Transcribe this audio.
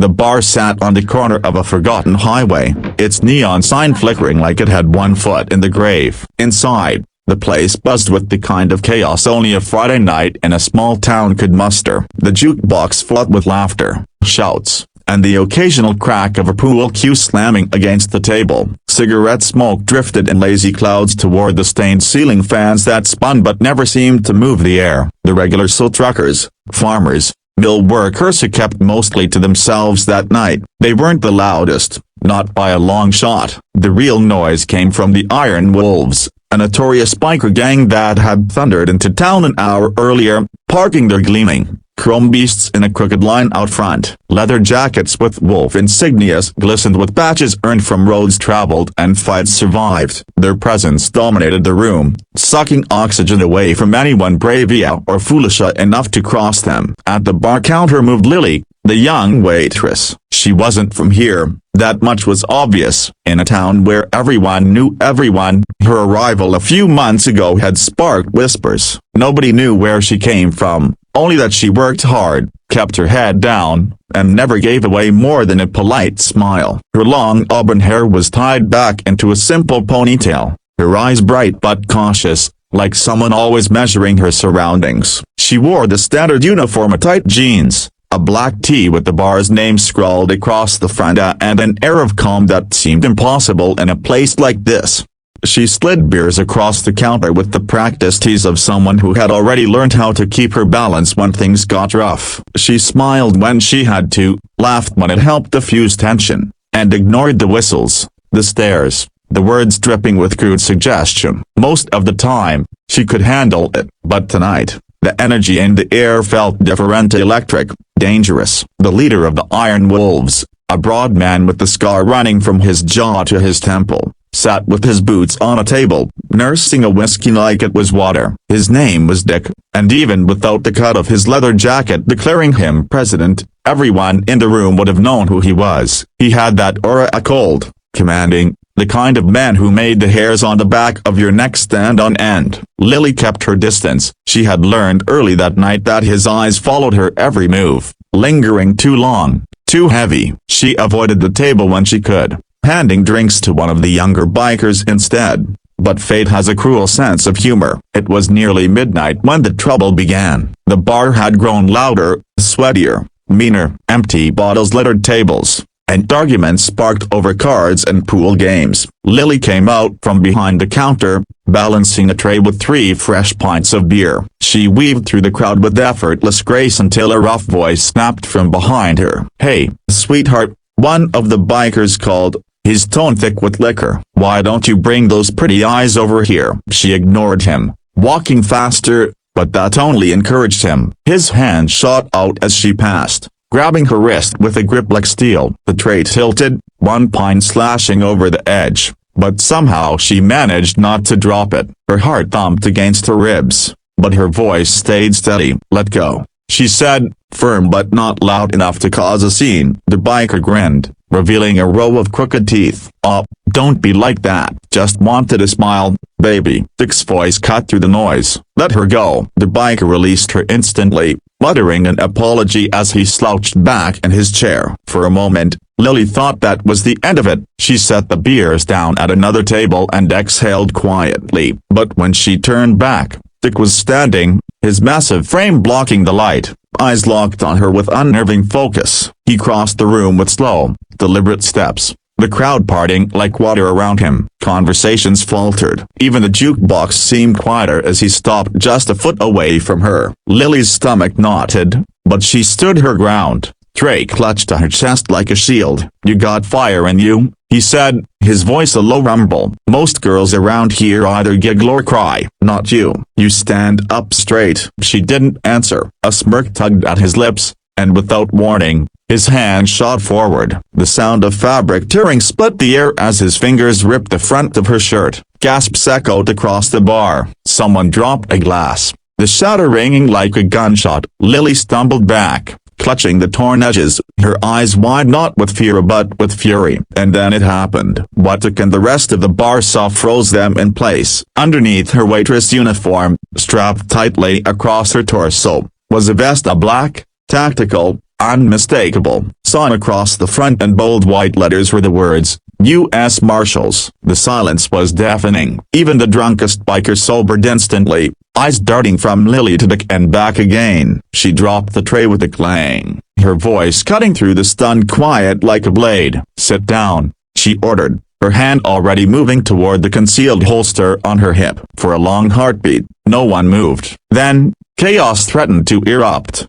The bar sat on the corner of a forgotten highway, its neon sign flickering like it had one foot in the grave. Inside, the place buzzed with the kind of chaos only a Friday night in a small town could muster. The jukebox flooded with laughter, shouts, and the occasional crack of a pool cue slamming against the table. Cigarette smoke drifted in lazy clouds toward the stained ceiling fans that spun but never seemed to move the air. The regular truckers, farmers, mill workers who kept mostly to themselves that night. They weren't the loudest, not by a long shot. The real noise came from the Iron Wolves, a notorious biker gang that had thundered into town an hour earlier, parking their gleaming, chrome beasts in a crooked line out front. Leather jackets with wolf insignias glistened with badges earned from roads traveled and fights survived. Their presence dominated the room, sucking oxygen away from anyone brave or foolish enough to cross them. At the bar counter moved Lily, the young waitress. She wasn't from here, that much was obvious. In a town where everyone knew everyone, her arrival a few months ago had sparked whispers. Nobody knew where she came from, only that she worked hard, kept her head down, and never gave away more than a polite smile. Her long auburn hair was tied back into a simple ponytail, her eyes bright but cautious, like someone always measuring her surroundings. She wore the standard uniform of tight jeans, a black tee with the bar's name scrawled across the front, and an air of calm that seemed impossible in a place like this. She slid beers across the counter with the practiced ease of someone who had already learned how to keep her balance when things got rough. She smiled when she had to, laughed when it helped diffuse tension, and ignored the whistles, the stares, the words dripping with crude suggestion. Most of the time, she could handle it, but tonight, the energy in the air felt different, electric, dangerous. The leader of the Iron Wolves, a broad man with the scar running from his jaw to his temple, sat with his boots on a table, nursing a whiskey like it was water. His name was Dick, and even without the cut of his leather jacket declaring him president, everyone in the room would have known who he was. He had that aura, cold, commanding, the kind of man who made the hairs on the back of your neck stand on end. Lily kept her distance. She had learned early that night that his eyes followed her every move, lingering too long, too heavy. She avoided the table when she could, handing drinks to one of the younger bikers instead. But fate has a cruel sense of humor. It was nearly midnight when the trouble began. The bar had grown louder, sweatier, meaner. Empty bottles littered tables, and arguments sparked over cards and pool games. Lily came out from behind the counter, balancing a tray with 3 fresh pints of beer. She weaved through the crowd with effortless grace until a rough voice snapped from behind her. "Hey, sweetheart," one of the bikers called, his tone thick with liquor. "Why don't you bring those pretty eyes over here?" She ignored him, walking faster, but that only encouraged him. His hand shot out as she passed, grabbing her wrist with a grip like steel. The tray tilted, one pint slashing over the edge, but somehow she managed not to drop it. Her heart thumped against her ribs, but her voice stayed steady. "Let go," she said, firm but not loud enough to cause a scene. The biker grinned, revealing a row of crooked teeth. "Oh, don't be like that. Just wanted a smile, baby." Dick's voice cut through the noise. "Let her go." The biker released her instantly, muttering an apology as he slouched back in his chair. For a moment, Lily thought that was the end of it. She set the beers down at another table and exhaled quietly. But when she turned back, Dick was standing, his massive frame blocking the light, eyes locked on her with unnerving focus. He crossed the room with slow, deliberate steps, the crowd parting like water around him. Conversations faltered. Even the jukebox seemed quieter as he stopped just a foot away from her. Lily's stomach knotted, but she stood her ground. Trey clutched to her chest like a shield. "You got fire in you," he said, his voice a low rumble. "Most girls around here either giggle or cry. Not you. You stand up straight." She didn't answer. A smirk tugged at his lips, and without warning, his hand shot forward. The sound of fabric tearing split the air as his fingers ripped the front of her shirt. Gasps echoed across the bar. Someone dropped a glass, the shatter ringing like a gunshot. Lily stumbled back, clutching the torn edges, her eyes wide not with fear but with fury. And then it happened. What Dick and the rest of the bar saw froze them in place. Underneath her waitress uniform, strapped tightly across her torso, was a vest, a black, tactical, unmistakable, saw across the front in bold white letters were the words, U.S. Marshals. The silence was deafening. Even the drunkest biker sobered instantly, eyes darting from Lily to Dick and back again. She dropped the tray with a clang, her voice cutting through the stunned quiet like a blade. Sit down, she ordered, her hand already moving toward the concealed holster on her hip. For a long heartbeat, no one moved. Then, chaos threatened to erupt.